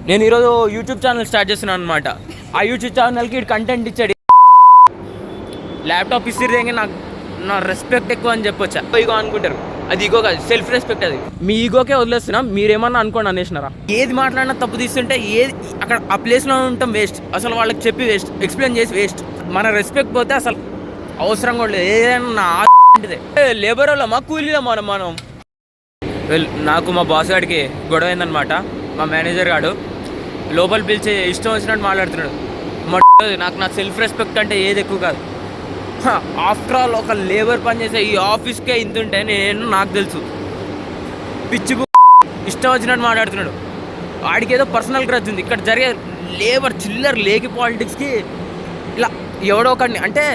నేను ఈరోజు YouTube channel start చేస్తున్నాను అనమాట. ఆ యూట్యూబ్ ఛానల్కి కంటెంట్ ఇచ్చాడు. ల్యాప్టాప్ ఇస్తే నాకు నా రెస్పెక్ట్ ఎక్కువ అని చెప్పొచ్చా. ఈగో అనుకుంటారు, అది ఈగో కాదు, సెల్ఫ్ రెస్పెక్ట్. అది మీ ఈగోకే వదిలేస్తున్నా. మీరేమన్నా అనుకోండి అనేసినారా. ఏది మాట్లాడినా తప్పు తీస్తుంటే ఏది అక్కడ ఆ ప్లేస్లో ఉండటం వేస్ట్. అసలు వాళ్ళకి చెప్పి వేస్ట్, ఎక్స్ప్లెయిన్ చేసి వేస్ట్. మన రెస్పెక్ట్ పోతే అసలు అవసరం కూడా లేదు. ఏదైనా నా ఆంటిదే లేబర్ వాళ్ళమా కూలీలమా మనం. నాకు మా బాస్ గారికి గొడవ అయిందనమాట. మా మేనేజర్ గాడు లోపల పిలిచి ఇష్టం వచ్చినట్టు మాట్లాడుతున్నాడు. నాకు నా సెల్ఫ్ రెస్పెక్ట్ అంటే ఏది ఎక్కువ కాదు. ఆఫ్టర్ ఆల్ ఒక లేబర్ పని చేసే ఈ ఆఫీస్కే ఇంతుంటే నాకు తెలుసు. పిచ్చి ఇష్టం వచ్చినట్టు మాట్లాడుతున్నాడు. వాడికి ఏదో పర్సనల్ గ్రడ్జ్ ఉంది. ఇక్కడ జరిగే లేబర్ చిల్లర్ లేకి పాలిటిక్స్కి ఇలా ఎవడో ఒకడిని అంటే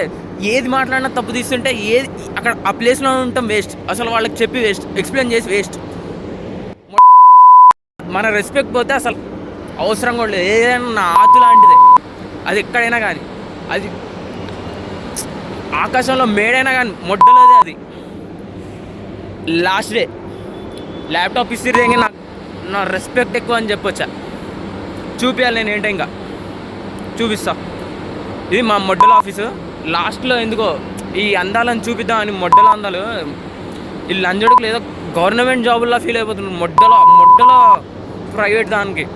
ఏది మాట్లాడినా తప్పు తీస్తుంటే ఏది అక్కడ ఆ ప్లేస్లో ఉండటం వేస్ట్. అసలు వాళ్ళకి చెప్పి వేస్ట్, ఎక్స్ప్లెయిన్ చేసి వేస్ట్. మన రెస్పెక్ట్ పోతే అసలు అవసరం కూడా లేదు. ఏదైనా నా ఆతు లాంటిదే. అది ఎక్కడైనా కానీ, అది ఆకాశంలో మేడైనా కానీ మొట్టలేదే. అది లాస్ట్ డే ల్యాప్టాప్ ఇస్తే నాకు నా రెస్పెక్ట్ ఎక్కువ అని చెప్పొచ్చా. చూపించాలి నేను ఏంటో, ఇంకా చూపిస్తా. ఇది మా మొడ్డల ఆఫీసు. లాస్ట్లో ఎందుకో ఈ అందాలను చూపిద్దామని మొడ్డల అందాలు ఈ లంజడుకు లేదో గవర్నమెంట్ జాబుల్లో ఫీల్ అయిపోతున్నాడు. మొడ్డల ప్రైవేట్ దానికి.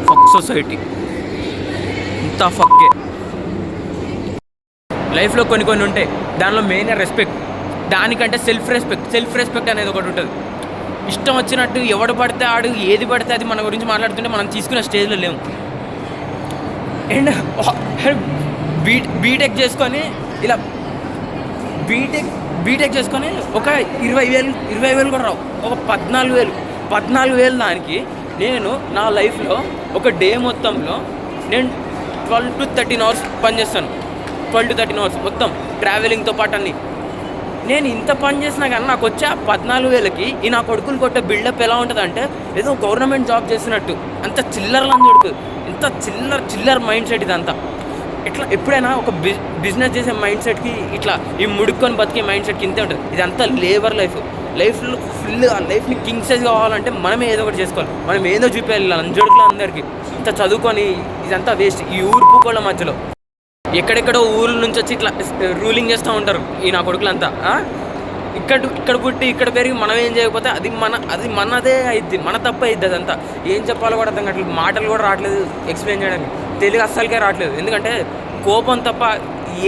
ఫక్ సొసైటీ ఇంత ఫక్కే. లైఫ్లో కొన్ని ఉంటాయి. దానిలో మెయిన్ రెస్పెక్ట్. దానికంటే సెల్ఫ్ రెస్పెక్ట్ అనేది ఒకటి ఉంటుంది. ఇష్టం వచ్చినట్టు ఎవడు పడితే ఆడు ఏది పడితే అది మన గురించి మాట్లాడుతుంటే మనం తీసుకునే స్టేజ్లో లేము. అండ్ బీటెక్ చేసుకొని ఇలా బీటెక్ చేసుకొని ఒక 20,000 కూడా రావు. ఒక 14,000 దానికి నేను నా లైఫ్లో ఒక డే మొత్తంలో నేను 12 to 13 hours పనిచేస్తాను. 12 to 13 hours మొత్తం ట్రావెలింగ్తో పాటు అన్నీ. నేను ఇంత పని చేసినా కానీ నాకు వచ్చే 14,000కి ఈ నా కొడుకులు కొట్టే బిల్డప్ ఎలా ఉంటుంది అంటే ఏదో గవర్నమెంట్ జాబ్ చేసినట్టు. అంత చిల్లర్లని దొరుకుతుంది. ఇంత చిల్లర్ మైండ్ సెట్ ఇదంతా. ఇట్లా ఎప్పుడైనా ఒక బిజినెస్ చేసే మైండ్ సెట్కి ఇట్లా ఈ ముడుక్కొని బతికే మైండ్ సెట్కి ఇంతే ఉంటుంది. ఇదంతా లేబర్ లైఫ్లో ఫుల్ ఆ లైఫ్ని కింగ్ సైజ్ కావాలంటే మనమే ఏదో ఒకటి చేసుకోవాలి. మనం ఏదో చూపించాలి అంజడుకులు అందరికీ. ఇంత చదువుకొని ఇదంతా వేస్ట్. ఈ ఊరు పూకోళ్ళ మధ్యలో ఎక్కడెక్కడో ఊళ్ళ నుంచి వచ్చి ఇట్లా రూలింగ్ చేస్తూ ఉంటారు ఈ నా కొడుకులంతా. ఇక్కడ పుట్టి ఇక్కడ పెరిగి మనం ఏం చేయకపోతే అది మనదే అయిద్ది, మన తప్ప అయిద్ది. అదంతా ఏం చెప్పాలో కూడా అర్థం కావట్లేదు. మాటలు కూడా రావట్లేదు ఎక్స్ప్లెయిన్ చేయడానికి. తెలుగు అస్సలకే రావట్లేదు. ఎందుకంటే కోపం తప్ప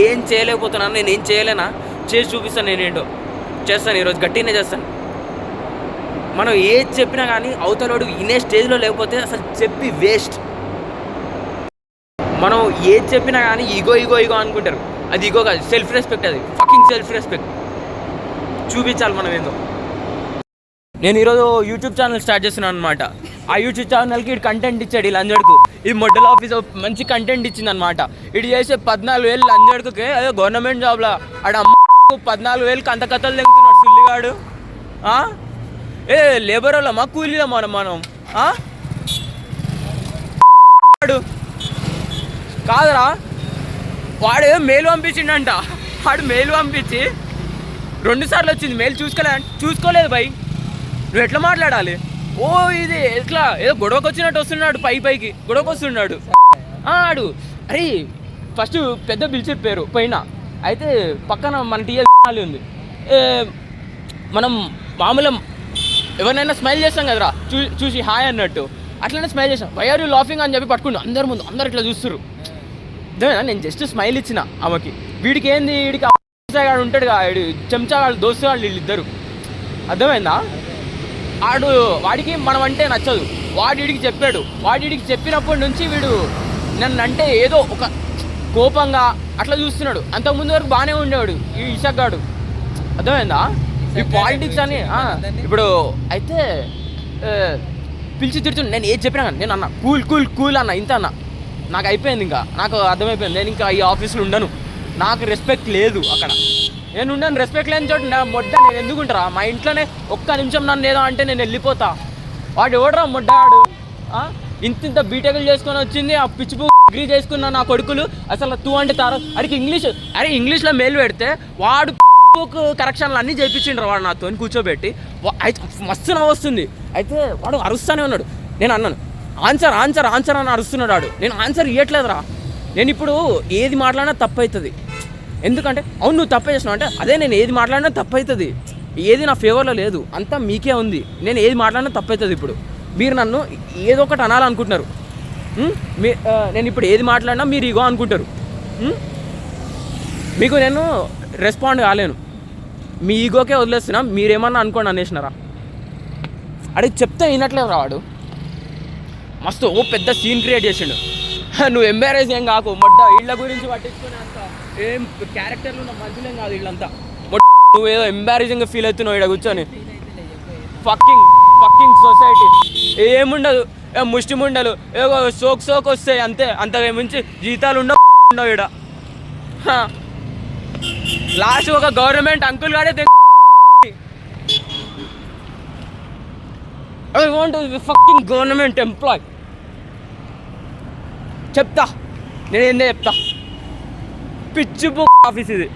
ఏం చేయలేకపోతున్నాను. నేను ఏం చేయలేనా, చేసి చూపిస్తాను. నేనేంటో చేస్తాను. ఈరోజు గట్టిగానే చేస్తాను. మనం ఏది చెప్పినా కానీ అవతలోడు ఇనే స్టేజ్లో లేకపోతే అసలు చెప్పి వేస్ట్. మనం ఏది చెప్పినా కానీ ఈగో అనుకుంటారు. అది ఈగో కాదు, సెల్ఫ్ రెస్పెక్ట్. అది ఫకింగ్ సెల్ఫ్ రెస్పెక్ట్. చూపించాలి మనం ఏందో. నేను ఈరోజు యూట్యూబ్ ఛానల్ స్టార్ట్ చేస్తున్నాను అనమాట. ఆ యూట్యూబ్ ఛానల్కి కంటెంట్ ఇచ్చాడు ఈ లంజడుకు. ఈ మొడ్డల ఆఫీస్ మంచి కంటెంట్ ఇచ్చింది అనమాట. ఇటు చేసే 14,000 లంజడుకుకి అదే గవర్నమెంట్ జాబ్లో ఆడ 14,000కి అంత కథలు తెగుతున్నాడు సుల్లిగాడు. లేబర్ వాళ్ళమా కూలీలమా మనం. కాదురా, వాడు మెయిల్ పంపించిండంట. వాడు మెయిల్ పంపించి 2 సార్లు వచ్చింది. మెయిల్ చూసుకోలేదు భయ్. నువ్వు ఎట్లా మాట్లాడాలి? ఇది ఎట్లా ఏదో గొడవకు వచ్చినట్టు వస్తున్నాడు. పైకి గొడవకు వస్తున్నాడు ఆడు. అరే ఫస్ట్ పెద్ద బిల్ చెప్పారు పైన. అయితే పక్కన మన టీఎల్ ఉంది. మనం మామూలు ఎవరినైనా స్మైల్ చేస్తాం కదరా, చూసి హాయ్ అన్నట్టు. అట్లనే స్మైల్ చేసాం. వై ఆర్ యూ లాఫింగ్ అని చెప్పి పట్టుకుంటు అందరి ముందు. అందరు ఇట్లా చూస్తారు. నేను జస్ట్ స్మైల్ ఇచ్చిన ఆమెకి. వీడికి ఏంది, వీడికి ఉంటాడు వీడు చెంచాగాడు, దోస్తుగాళ్ళు వీళ్ళిద్దరు. అర్థమైందా? వాడికి మనం అంటే నచ్చదు. వాడికి చెప్పాడు. వాడికి చెప్పినప్పటి నుంచి వీడు నన్ను అంటే ఏదో ఒక కోపంగా అట్లా చూస్తున్నాడు. అంతకుముందు వరకు బాగానే ఉండేవాడు ఈ ఇషక్గాడు. అర్థమైందా? ఈ పాలిటిక్స్ అని. ఇప్పుడు అయితే పిలిచి తిడుతుండే. నేను ఏది చెప్పినా కానీ నేను అన్న కూల్ అన్న, ఇంత అన్న. నాకు అయిపోయింది. ఇంకా నాకు అర్థమైపోయింది. నేను ఇంకా ఈ ఆఫీస్లో ఉండను. నాకు రెస్పెక్ట్ లేదు అక్కడ. నేను ఉండను. రెస్పెక్ట్ లేని చోటు నా నేను ఎందుకుంటారా? మా ఇంట్లోనే ఒక్క నిమిషం నన్ను ఏదో అంటే నేను వెళ్ళిపోతా. వాడు ఎవడరా మొడ్డాడు? ఇంత బీటెక్లు చేసుకొని వచ్చింది ఆ పిచ్చి డిగ్రీ చేసుకున్న నా కొడుకులు అసలు తూ అంటే తార అడికి ఇంగ్లీష్లో మెయిల్ పెడితే వాడు కరెక్షన్లు అన్నీ చేయించిండ్రు వాడు నాతో కూర్చోబెట్టి. అయితే మస్తు నవ్వు వస్తుంది. అయితే వాడు అరుస్తూనే ఉన్నాడు. నేను అన్నాను ఆన్సర్ ఆన్సర్ ఆన్సర్ అని అరుస్తున్నాడు వాడు. నేను ఆన్సర్ ఇవ్వట్లేదురా. నేను ఇప్పుడు ఏది మాట్లాడినా తప్పు అవుతుంది. ఎందుకంటే అవును నువ్వు తప్పే చేసినావు అంటే అదే నేను ఏది మాట్లాడినా తప్పు అవుతుంది. ఏది నా ఫేవర్లో లేదు, అంతా మీకే ఉంది. నేను ఏది మాట్లాడినా తప్పు అవుతుంది. ఇప్పుడు మీరు నన్ను ఏదో ఒకటి అనాలనుకుంటున్నారు. నేను ఇప్పుడు ఏది మాట్లాడినా మీరు ఇగో అనుకుంటారు. మీకు నేను రెస్పాండ్ కాలేను, మీ ఈగోకే వదిలేస్తున్నా. మీరేమన్నా అనుకోండి అనేసినారా? అడిగి చెప్తే వినట్లేదు రావాడు. మస్తు పెద్ద సీన్ క్రియేట్ చేసిండు. నువ్వు ఎంబారెస్ ఏం కాకు మొడ్డ, ఇళ్ళ గురించి పట్టించుకునే అంత ఏం క్యారెక్టర్లు ఉన్న మనుషులేం కాదు వీళ్ళంతా. నువ్వు ఏదో ఎంబారెసింగ్గా ఫీల్ అవుతున్నావు ఇక్కడ కూర్చొని. ఫక్కింగ్ సొసైటీ ఏముండదు, ముష్టిముండలు ఏదో సోక్ వస్తాయి అంతే. అంతకుమించి జీతాలు ఉండవు ఇక్కడ. లాస్ట్ ఒక గవర్నమెంట్ అంకుల్ గాడే I want fucking government employee. చెప్తా నేను ఏందే చెప్తా. పిచ్చి ఆఫీస్ ఇది.